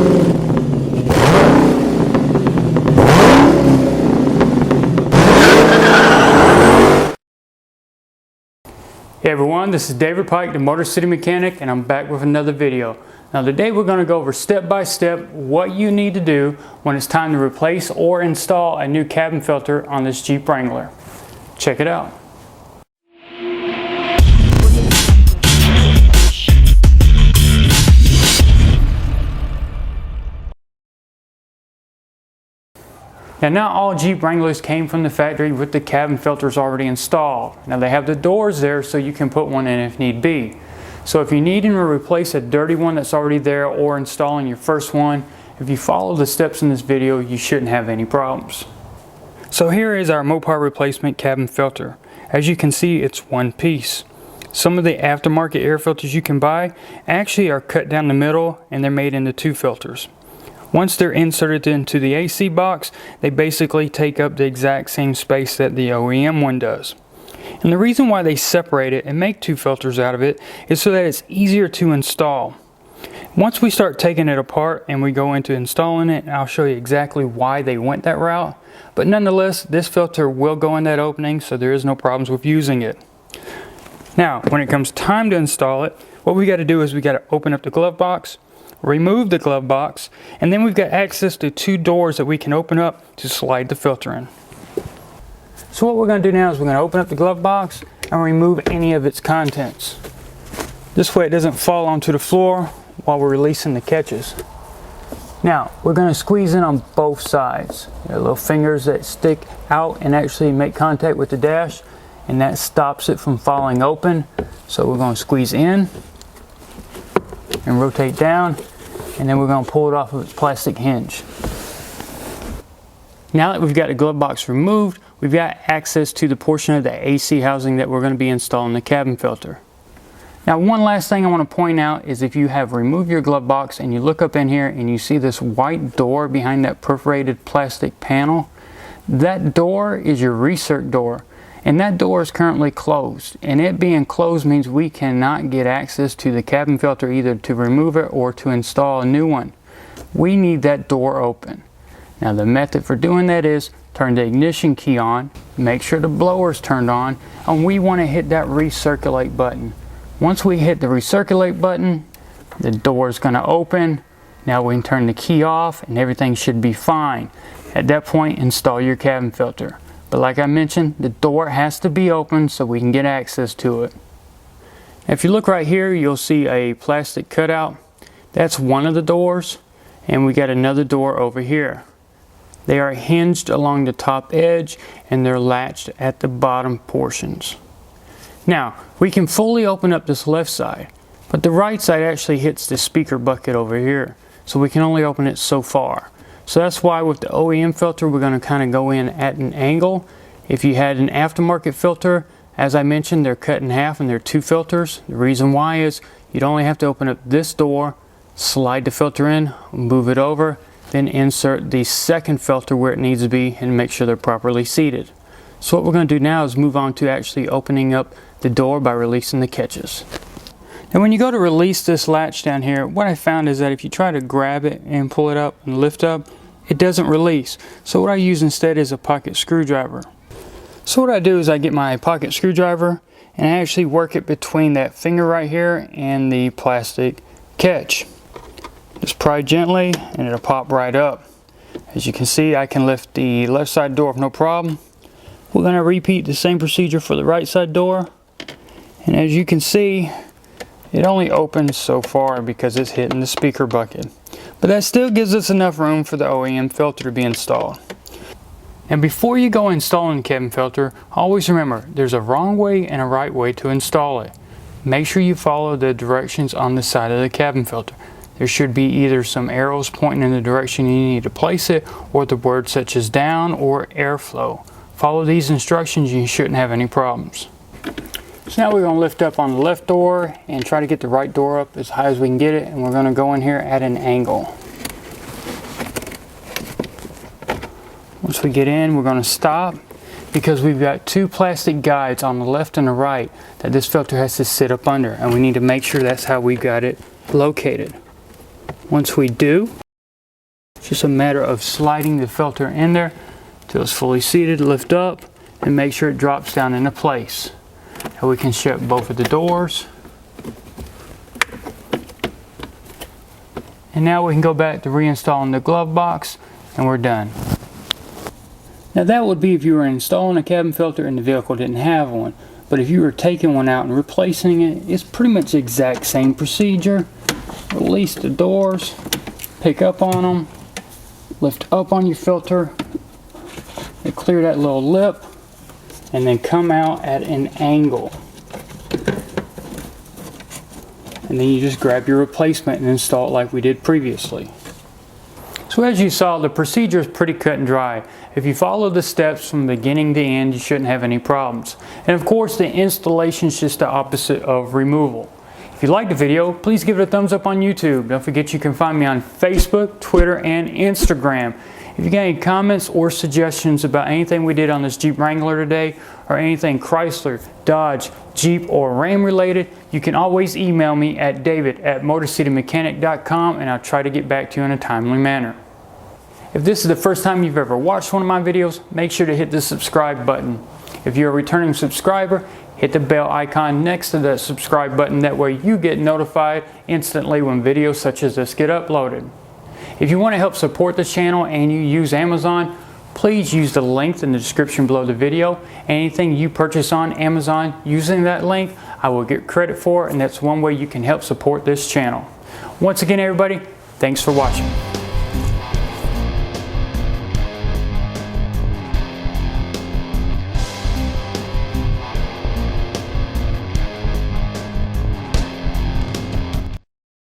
Hey everyone, this is David Pike, the Motorcity Mechanic, and I'm back with another video. Now today we're going to go over step by step what you need to do when it's time to replace or install a new cabin filter on this Jeep Wrangler. Check it out. Now, not all Jeep Wranglers came from the factory with the cabin filters already installed. Now they have the doors there so you can put one in if need be. So if you need to replace a dirty one that's already there or installing your first one, if you follow the steps in this video, you shouldn't have any problems. So here is our Mopar replacement cabin filter. As you can see, it's one piece. Some of the aftermarket air filters you can buy actually are cut down the middle and they're made into two filters. Once they're inserted into the AC box, they basically take up the exact same space that the OEM one does. And the reason why they separate it and make two filters out of it is so that it's easier to install. Once we start taking it apart and we go into installing it, I'll show you exactly why they went that route. But nonetheless, this filter will go in that opening, so there is no problems with using it. Now, when it comes time to install it, what we got to do is we got to open up the glove box, remove the glove box, and then we've got access to two doors that we can open up to slide the filter in. So what we're going to do now is we're going to open up the glove box and remove any of its contents. This way it doesn't fall onto the floor while we're releasing the catches. Now we're going to squeeze in on both sides. There are little fingers that stick out and actually make contact with the dash, and that stops it from falling open. So we're going to squeeze in and rotate down, and then we're going to pull it off of its plastic hinge. Now that we've got the glove box removed, we've got access to the portion of the AC housing that we're going to be installing the cabin filter. Now one last thing I want to point out is if you have removed your glove box and you look up in here and you see this white door behind that perforated plastic panel, that door is your recirc door. And that door is currently closed, and it being closed means we cannot get access to the cabin filter either to remove it or to install a new one. We need that door open. Now the method for doing that is turn the ignition key on, make sure the blower is turned on, and we want to hit that recirculate button. Once we hit the recirculate button, the door is going to open. Now we can turn the key off and everything should be fine. At that point, install your cabin filter. But like I mentioned, the door has to be open so we can get access to it. If you look right here, you'll see a plastic cutout. That's one of the doors, and we got another door over here. They are hinged along the top edge and they're latched at the bottom portions. Now, we can fully open up this left side, but the right side actually hits the speaker bucket over here, so we can only open it so far. So that's why with the OEM filter, we're going to kind of go in at an angle. If you had an aftermarket filter, as I mentioned, they're cut in half and they're two filters. The reason why is you'd only have to open up this door, slide the filter in, move it over, then insert the second filter where it needs to be and make sure they're properly seated. So what we're going to do now is move on to actually opening up the door by releasing the catches. Now when you go to release this latch down here, what I found is that if you try to grab it and pull it up and lift up, it doesn't release. So what I use instead is a pocket screwdriver. So what I do is I get my pocket screwdriver and I actually work it between that finger right here and the plastic catch. Just pry gently and it'll pop right up. As you can see, I can lift the left side door with no problem. We're going to repeat the same procedure for the right side door. And as you can see, it only opens so far because it's hitting the speaker bucket. But that still gives us enough room for the OEM filter to be installed. And before you go installing the cabin filter, always remember there's a wrong way and a right way to install it. Make sure you follow the directions on the side of the cabin filter. There should be either some arrows pointing in the direction you need to place it, or the words such as down or airflow. Follow these instructions and you shouldn't have any problems. So now we're going to lift up on the left door and try to get the right door up as high as we can get it, and we're going to go in here at an angle. Once we get in, we're going to stop because we've got two plastic guides on the left and the right that this filter has to sit up under, and we need to make sure that's how we got it located. Once we do, Just a matter of sliding the filter in there till it's fully seated, lift up, and make sure it drops down into place. Now we can shut both of the doors. And now we can go back to reinstalling the glove box, and we're done. Now that would be if you were installing a cabin filter and the vehicle didn't have one. But if you were taking one out and replacing it, it's pretty much the exact same procedure. Release the doors, pick up on them, lift up on your filter, and clear that little lip, and then come out at an angle. And then you just grab your replacement and install it like we did previously. So as you saw, the procedure is pretty cut and dry. If you follow the steps from beginning to end, you shouldn't have any problems. And of course, the installation is just the opposite of removal. If you liked the video, please give it a thumbs up on YouTube. Don't forget you can find me on Facebook, Twitter, and Instagram. If you got any comments or suggestions about anything we did on this Jeep Wrangler today, or anything Chrysler, Dodge, Jeep, or Ram related, you can always email me at david@motorcitymechanic.com, and I'll try to get back to you in a timely manner. If this is the first time you've ever watched one of my videos, make sure to hit the subscribe button. If you're a returning subscriber, hit the bell icon next to the subscribe button. That way you get notified instantly when videos such as this get uploaded. If you want to help support this channel and you use Amazon, please use the link in the description below the video. Anything you purchase on Amazon using that link, I will get credit for, and that's one way you can help support this channel. Once again, everybody, thanks for watching.